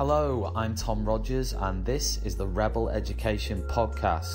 Hello, I'm Tom Rogers, and this is the Rebel Education Podcast.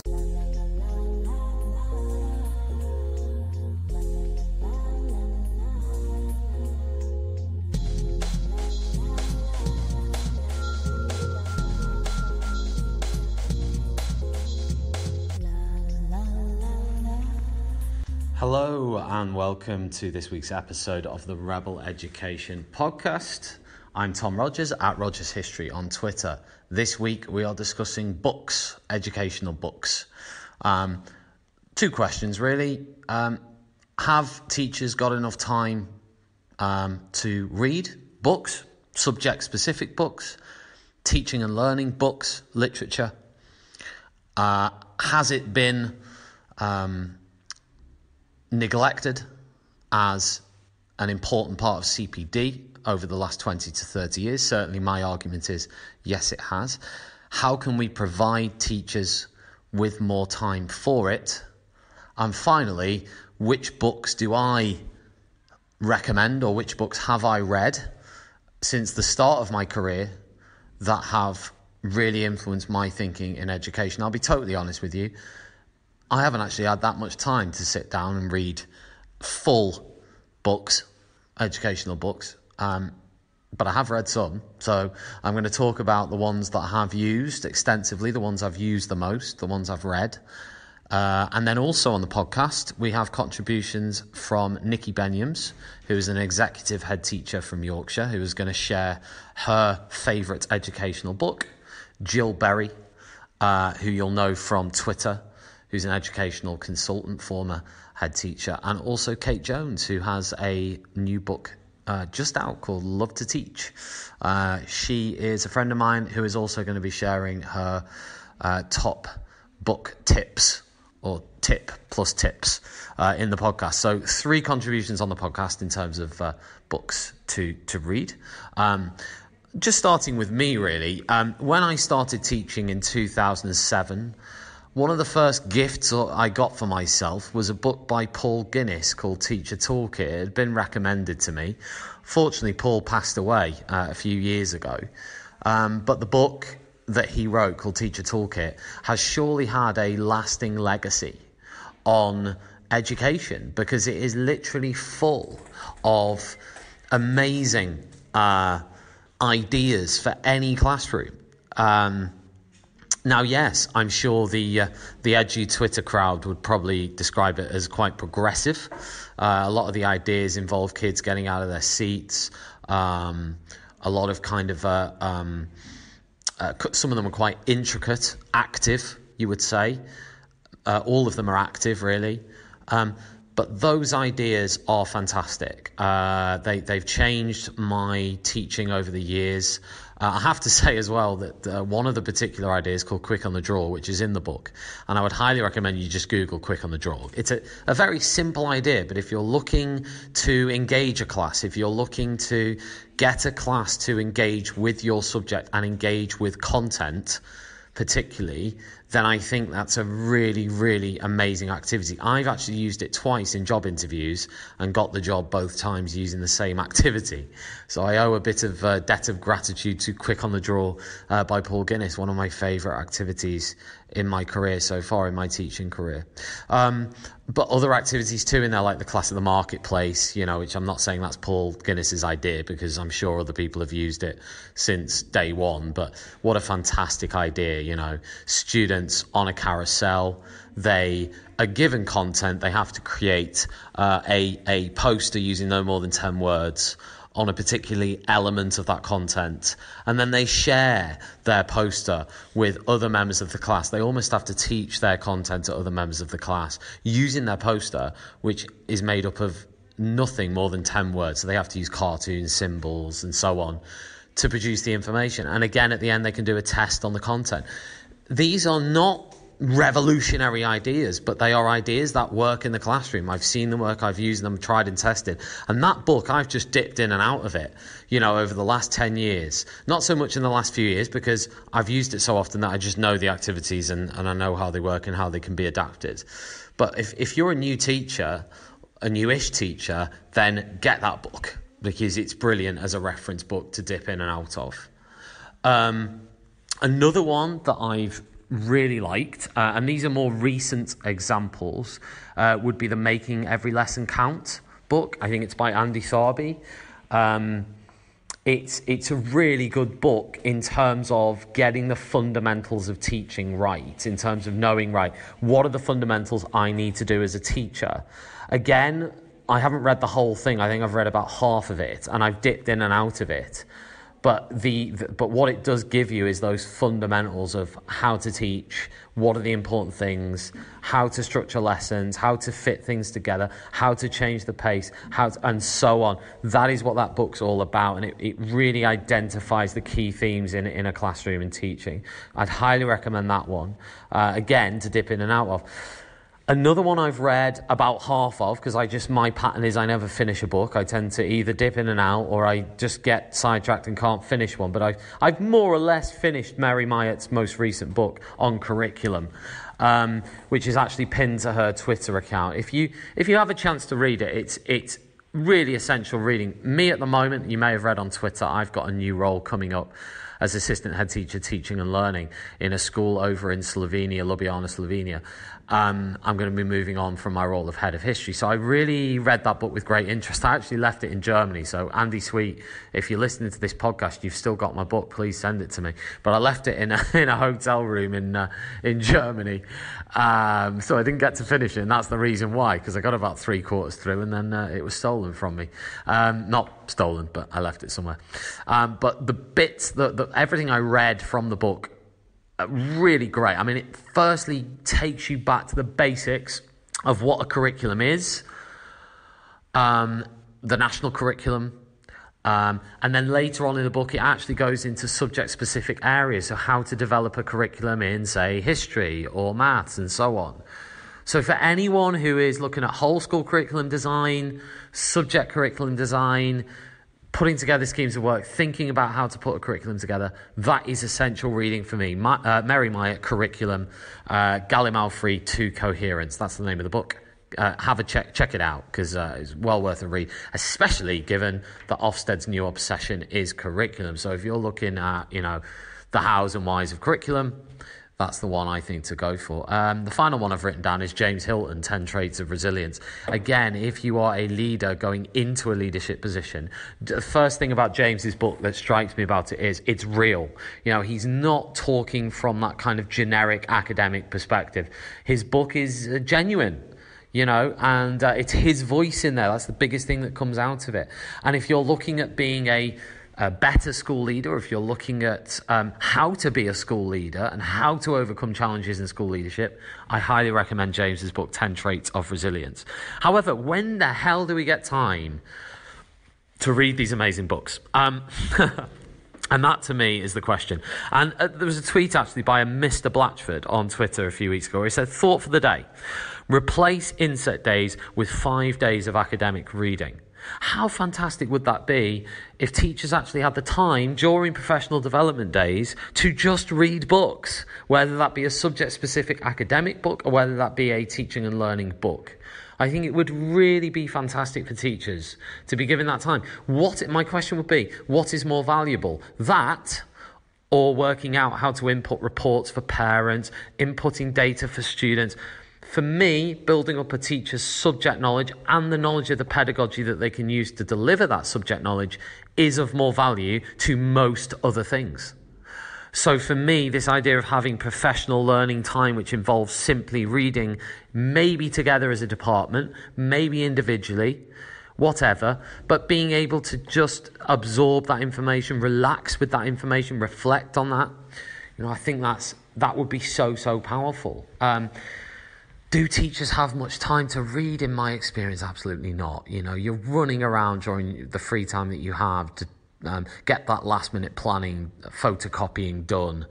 Hello, and welcome to this week's episode of the Rebel Education Podcast. I'm Tom Rogers at Rogers History on Twitter. This week we are discussing books, educational books. Two questions really. Have teachers got enough time to read books, subject-specific books, teaching and learning books, literature? Has it been neglected as an important part of CPD over the last 20 to 30 years? Certainly my argument is yes, it has. How can we provide teachers with more time for it? And finally, which books do I recommend, or which books have I read since the start of my career that have really influenced my thinking in education? I'll be totally honest with you. I haven't actually had that much time to sit down and read full books, educational books, but I have read some. So I'm going to talk about the ones that I have used extensively, the ones I've used the most, the ones I've read. And then also on the podcast, we have contributions from Nikki Beniams, who is an executive head teacher from Yorkshire, who is going to share her favourite educational book. Jill Berry, who you'll know from Twitter, who's an educational consultant, former head teacher, and also Kate Jones, who has a new book just out called Love to Teach. She is a friend of mine who is also going to be sharing her top book tips, or tip plus tips, in the podcast. So 3 contributions on the podcast in terms of books to read. Just starting with me, really. When I started teaching in 2007, one of the first gifts I got for myself was a book by Paul Guinness called Teacher Toolkit. It had been recommended to me. Fortunately, Paul passed away a few years ago. But the book that he wrote called Teacher Toolkit has surely had a lasting legacy on education, because it is literally full of amazing ideas for any classroom. Now, yes, I'm sure the edgy Twitter crowd would probably describe it as quite progressive. A lot of the ideas involve kids getting out of their seats. A lot of kind of some of them are quite intricate, active, you would say. All of them are active, really. But those ideas are fantastic. They've changed my teaching over the years. I have to say as well that one of the particular ideas called Quick on the Draw, which is in the book, and I would highly recommend you just Google Quick on the Draw. It's a very simple idea, but if you're looking to engage a class, if you're looking to get a class to engage with your subject and engage with content particularly, then I think that's a really, really amazing activity. I've actually used it twice in job interviews and got the job both times using the same activity. So I owe a bit of debt of gratitude to Quick on the Draw by Paul Guinness, one of my favourite activities in my career so far, in my teaching career. But other activities too in there, like the class of the marketplace, which I'm not saying that's Paul Guinness's idea, because I'm sure other people have used it since day one. But what a fantastic idea, students on a carousel, they are given content, they have to create a poster using no more than 10 words on a particular element of that content, and then they share their poster with other members of the class. They almost have to teach their content to other members of the class using their poster, which is made up of nothing more than 10 words. So they have to use cartoons, symbols, and so on to produce the information. And again, at the end, they can do a test on the content. These are not revolutionary ideas, but they are ideas that work in the classroom. I've seen them work, I've used them, tried and tested. And that book, I've just dipped in and out of it, over the last 10 years. Not so much in the last few years, because I've used it so often that I just know the activities and I know how they work and how they can be adapted. But if you're a new teacher, a newish teacher, then get that book, because it's brilliant as a reference book to dip in and out of. Another one that I've really liked, and these are more recent examples, would be the Making Every Lesson Count book. I think it's by Andy Fabi. It's a really good book in terms of getting the fundamentals of teaching right, in terms of knowing, right, what are the fundamentals I need to do as a teacher. Again, I haven't read the whole thing. I think I've read about half of it, and I've dipped in and out of it. But but what it does give you is those fundamentals of how to teach, what are the important things, how to structure lessons, how to fit things together, how to change the pace, and so on. That is what that book's all about, and it really identifies the key themes in a classroom and teaching. I'd highly recommend that one, again, to dip in and out of. Another one I've read about half of, because my pattern is I never finish a book. I tend to either dip in and out, or I just get sidetracked and can't finish one. But I've more or less finished Mary Myatt's most recent book on curriculum, which is actually pinned to her Twitter account. If you have a chance to read it, it's really essential reading. Me at the moment, you may have read on Twitter, I've got a new role coming up as assistant head teacher teaching and learning in a school over in Slovenia, Ljubljana, Slovenia. I'm going to be moving on from my role of head of history. So I really read that book with great interest. I actually left it in Germany. So Andy Sweet, if you're listening to this podcast, you've still got my book, please send it to me. But I left it in a hotel room in Germany. So I didn't get to finish it, and that's the reason why, because I got about 3/4 through, and then it was stolen from me. Not stolen, but I left it somewhere. But the bits, everything I read from the book, really great. I mean, it firstly takes you back to the basics of what a curriculum is, the national curriculum, and then later on in the book it actually goes into subject-specific areas, so how to develop a curriculum in, say, history or maths and so on. So for anyone who is looking at whole school curriculum design, subject curriculum design, putting together schemes of work, thinking about how to put a curriculum together, that is essential reading for me. Mary Myatt, Curriculum, Gallimalfrey to Coherence. That's the name of the book. Have a check it out, because it's well worth a read, especially given that Ofsted's new obsession is curriculum. So if you're looking at, the hows and whys of curriculum, that's the one I think to go for. The final one I've written down is James Hilton, 10 Traits of Resilience. Again, if you are a leader going into a leadership position, the first thing about James's book that strikes me about it is it's real. He's not talking from that kind of generic academic perspective. His book is genuine. And it's his voice in there. That's the biggest thing that comes out of it. And if you're looking at being a better school leader, if you're looking at how to be a school leader and how to overcome challenges in school leadership, I highly recommend James's book, 10 Traits of Resilience. However, when the hell do we get time to read these amazing books? And that, to me, is the question. And there was a tweet, actually, by a Mr. Blatchford on Twitter a few weeks ago. He said, thought for the day: replace inset days with 5 days of academic reading. How fantastic would that be if teachers actually had the time during professional development days to just read books, whether that be a subject-specific academic book or whether that be a teaching and learning book? I think it would really be fantastic for teachers to be given that time. My question would be, what is more valuable? That, or working out how to input reports for parents, inputting data for students? For me, building up a teacher's subject knowledge and the knowledge of the pedagogy that they can use to deliver that subject knowledge is of more value to most other things. So for me, this idea of having professional learning time, which involves simply reading, maybe together as a department, maybe individually, whatever, but being able to just absorb that information, relax with that information, reflect on that, I think that would be so powerful. Do teachers have much time to read? In my experience, absolutely not. You're running around during the free time that you have to get that last minute planning, photocopying done.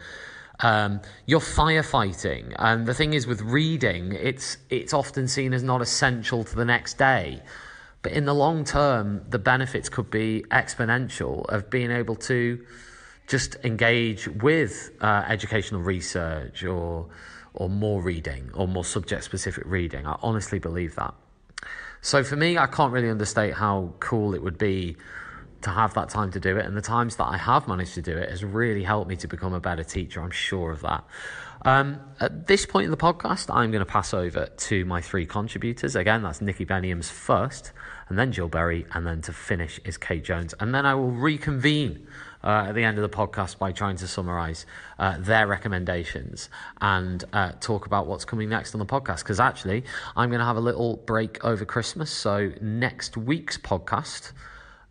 You're firefighting. And the thing is, with reading, it's often seen as not essential to the next day. But in the long term, the benefits could be exponential of being able to just engage with educational research or more reading, or more subject-specific reading. I honestly believe that. So for me, I can't really understate how cool it would be to have that time to do it, and the times that I have managed to do it has really helped me to become a better teacher. I'm sure of that. At this point in the podcast, I'm going to pass over to my 3 contributors. Again, that's Nikki Beniams first, and then Jill Berry, and then to finish is Kate Jones. And then I will reconvene at the end of the podcast by trying to summarise their recommendations and talk about what's coming next on the podcast. Because actually, I'm going to have a little break over Christmas. So next week's podcast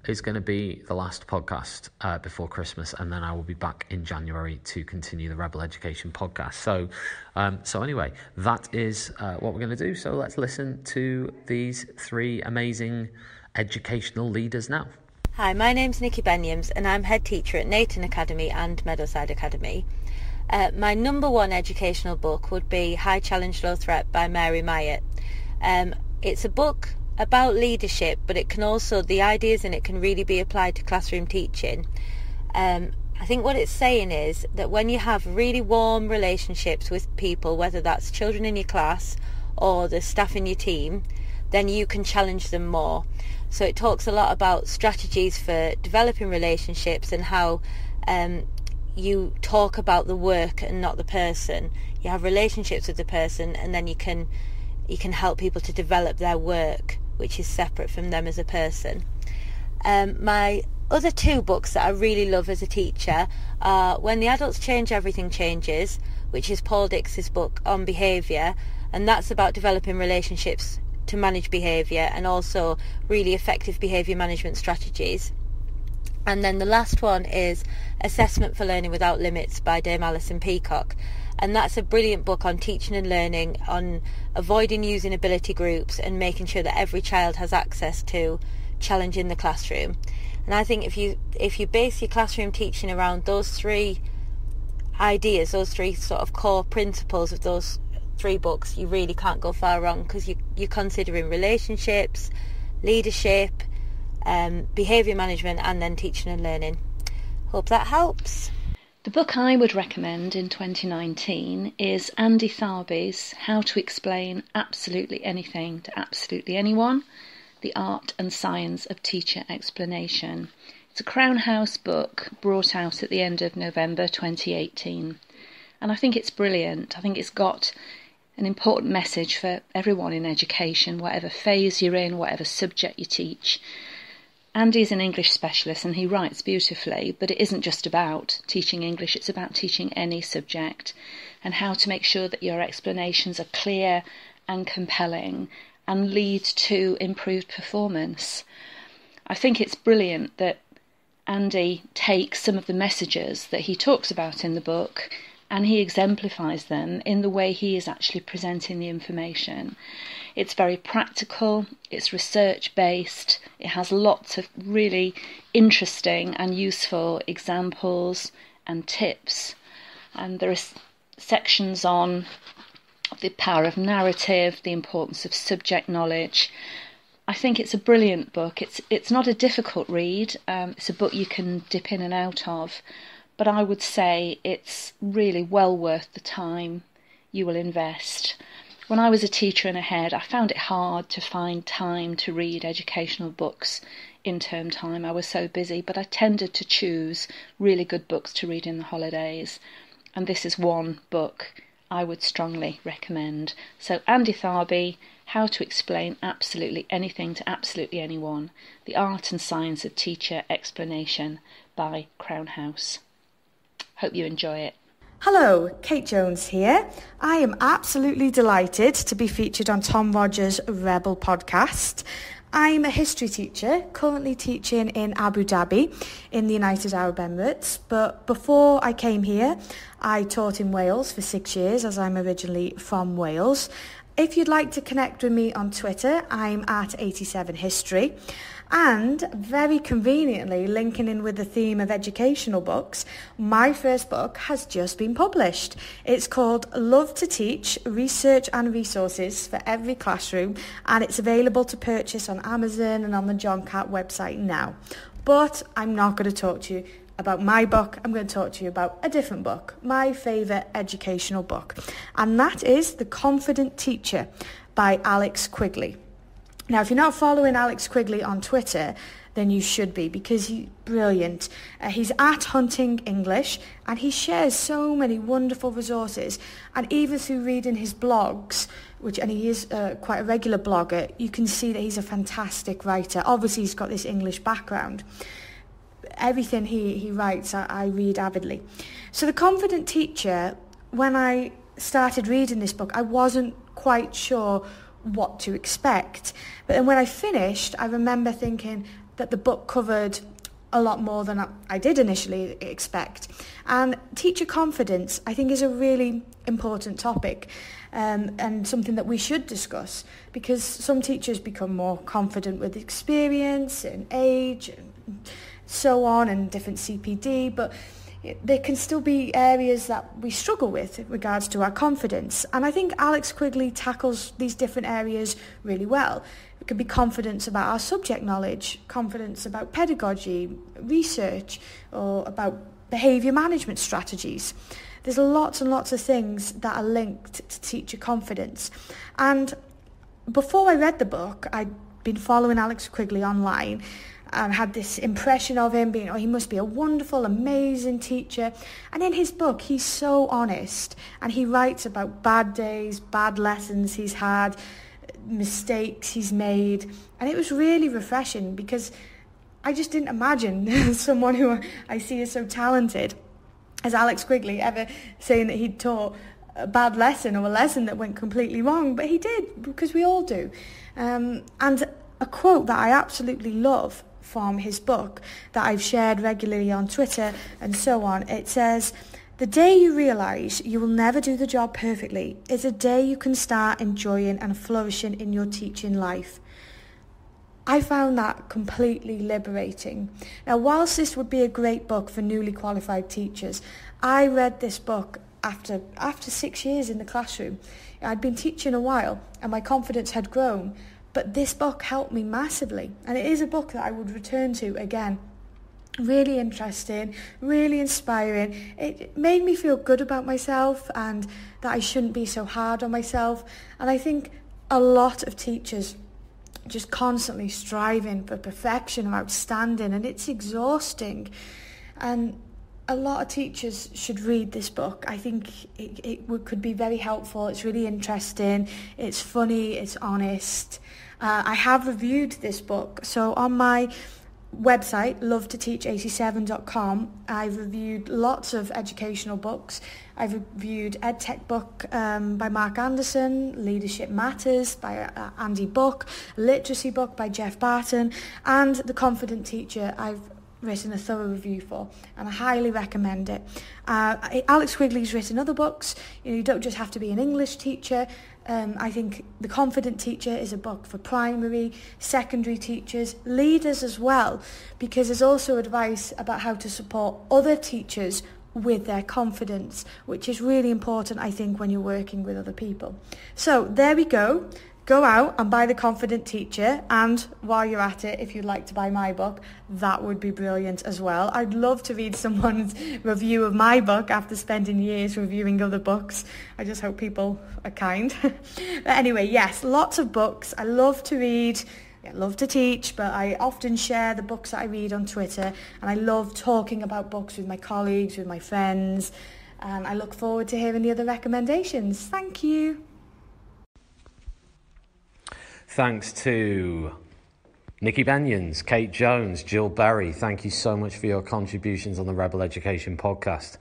is going to be the last podcast before Christmas, and then I will be back in January to continue the Rebel Education podcast. So anyway, that is what we're going to do. So let's listen to these 3 amazing educational leaders now. Hi, my name's Nikki Beniams, and I'm head teacher at Naton Academy and Meadowside Academy. My number 1 educational book would be High Challenge, Low Threat by Mary Myatt. It's a book about leadership, but it can also, the ideas in it can really be applied to classroom teaching. I think what it's saying is that when you have really warm relationships with people, whether that's children in your class or the staff in your team, then you can challenge them more. So it talks a lot about strategies for developing relationships and how you talk about the work and not the person. You have relationships with the person, and then you can help people to develop their work, which is separate from them as a person. My other 2 books that I really love as a teacher are When the Adults Change, Everything Changes, which is Paul Dix's book on behaviour, and that's about developing relationships to manage behaviour and also really effective behaviour management strategies. And then the last one is Assessment for Learning Without Limits by Dame Alison Peacock. And that's a brilliant book on teaching and learning, on avoiding using ability groups and making sure that every child has access to challenge in the classroom. And I think if you base your classroom teaching around those 3 ideas, those 3 sort of core principles of those 3 books, you really can't go far wrong, because you're considering relationships, leadership, behaviour management, and then teaching and learning. Hope that helps. The book I would recommend in 2019 is Andy Tharby's How to Explain Absolutely Anything to Absolutely Anyone, The Art and Science of Teacher Explanation. It's a Crown House book brought out at the end of November 2018. And I think it's brilliant. I think it's got an important message for everyone in education, whatever phase you're in, whatever subject you teach. Andy's an English specialist and he writes beautifully, but it isn't just about teaching English, it's about teaching any subject and how to make sure that your explanations are clear and compelling and lead to improved performance. I think it's brilliant that Andy takes some of the messages that he talks about in the book and he exemplifies them in the way he is actually presenting the information. It's very practical, it's research-based, it has lots of really interesting and useful examples and tips. And there are sections on the power of narrative, the importance of subject knowledge. I think it's a brilliant book. It's not a difficult read. It's a book you can dip in and out of. But I would say it's really well worth the time you will invest. When I was a teacher and a head, I found it hard to find time to read educational books in term time. I was so busy, but I tended to choose really good books to read in the holidays. And this is one book I would strongly recommend. So Andy Tharby, How to Explain Absolutely Anything to Absolutely Anyone, The Art and Science of Teacher Explanation by Crown House. Hope you enjoy it. Hello, Kate Jones here. I am absolutely delighted to be featured on Tom Rogers' Rebel podcast. I'm a history teacher, currently teaching in Abu Dhabi in the United Arab Emirates. But before I came here, I taught in Wales for 6 years, as I'm originally from Wales. If you'd like to connect with me on Twitter, I'm at 87history. And very conveniently, linking in with the theme of educational books, my first book has just been published. It's called Love to Teach, Research and Resources for Every Classroom, and it's available to purchase on Amazon and on the John Catt website now. But I'm not going to talk to you about my book. I'm going to talk to you about a different book, my favourite educational book, and that is The Confident Teacher by Alex Quigley. Now, if you're not following Alex Quigley on Twitter, then you should be, because he's brilliant. He's at Hunting English, and he shares so many wonderful resources. And even through reading his blogs, and he is quite a regular blogger, you can see that he's a fantastic writer. Obviously, he's got this English background. Everything he writes, I read avidly. So The Confident Teacher, when I started reading this book, I wasn't quite sure what to expect. But then when I finished, I remember thinking that the book covered a lot more than I did initially expect. And teacher confidence, I think, is a really important topic, and something that we should discuss, because some teachers become more confident with experience and age and so on, and different CPD, but there can still be areas that we struggle with in regards to our confidence. And I think Alex Quigley tackles these different areas really well. It could be confidence about our subject knowledge, confidence about pedagogy, research, or about behaviour management strategies. There's lots and lots of things that are linked to teacher confidence. And before I read the book, I'd been following Alex Quigley online and had this impression of him being, he must be a wonderful, amazing teacher. And in his book, he's so honest, and he writes about bad days, bad lessons he's had, mistakes he's made. And it was really refreshing, because I just didn't imagine someone who I see is so talented as Alex Quigley ever saying that he'd taught a bad lesson or a lesson that went completely wrong. But he did, because we all do. And a quote that I absolutely love from his book, that I've shared regularly on Twitter and so on, it says, "The day you realise you will never do the job perfectly is a day you can start enjoying and flourishing in your teaching life." I found that completely liberating. Now, whilst this would be a great book for newly qualified teachers, I read this book after 6 years in the classroom. I'd been teaching a while and my confidence had grown, but this book helped me massively, and it is a book that I would return to again. Really interesting, really inspiring. It made me feel good about myself and that I shouldn't be so hard on myself. And I think a lot of teachers just constantly striving for perfection or outstanding, and it's exhausting. And a lot of teachers should read this book. I think could be very helpful. It's really interesting, it's funny, it's honest. I have reviewed this book. So on my website, lovetoteach87.com, I've reviewed lots of educational books. I've reviewed EdTech book by Mark Anderson, Leadership Matters by Andy Buck, Literacy book by Jeff Barton, and The Confident Teacher I've written a thorough review for, and I highly recommend it. Alex Quigley's written other books. You don't just have to be an English teacher. I think The Confident Teacher is a book for primary, secondary teachers, leaders as well, because there's also advice about how to support other teachers with their confidence, which is really important, I think, when you're working with other people. So there we go. Go out and buy The Confident Teacher, and while you're at it, if you'd like to buy my book, that would be brilliant as well. I'd love to read someone's review of my book after spending years reviewing other books. I just hope people are kind. But anyway, yes, lots of books. I love to read, I love to teach, but I often share the books that I read on Twitter, and I love talking about books with my colleagues, with my friends, and I look forward to hearing the other recommendations. Thank you. Thanks to Nikki Beniams, Kate Jones, Jill Berry. Thank you so much for your contributions on the Rebel Education podcast.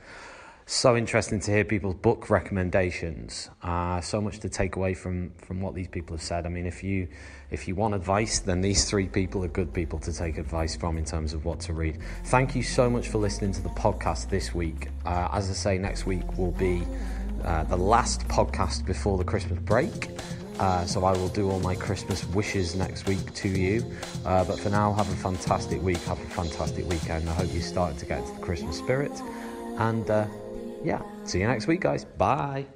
So interesting to hear people's book recommendations. So much to take away from what these people have said. I mean, if you want advice, then these three people are good people to take advice from in terms of what to read. Thank you so much for listening to the podcast this week. As I say, next week will be the last podcast before the Christmas break. So I will do all my Christmas wishes next week to you. But for now, have a fantastic week. Have a fantastic weekend. I hope you started to get into the Christmas spirit. And see you next week, guys. Bye.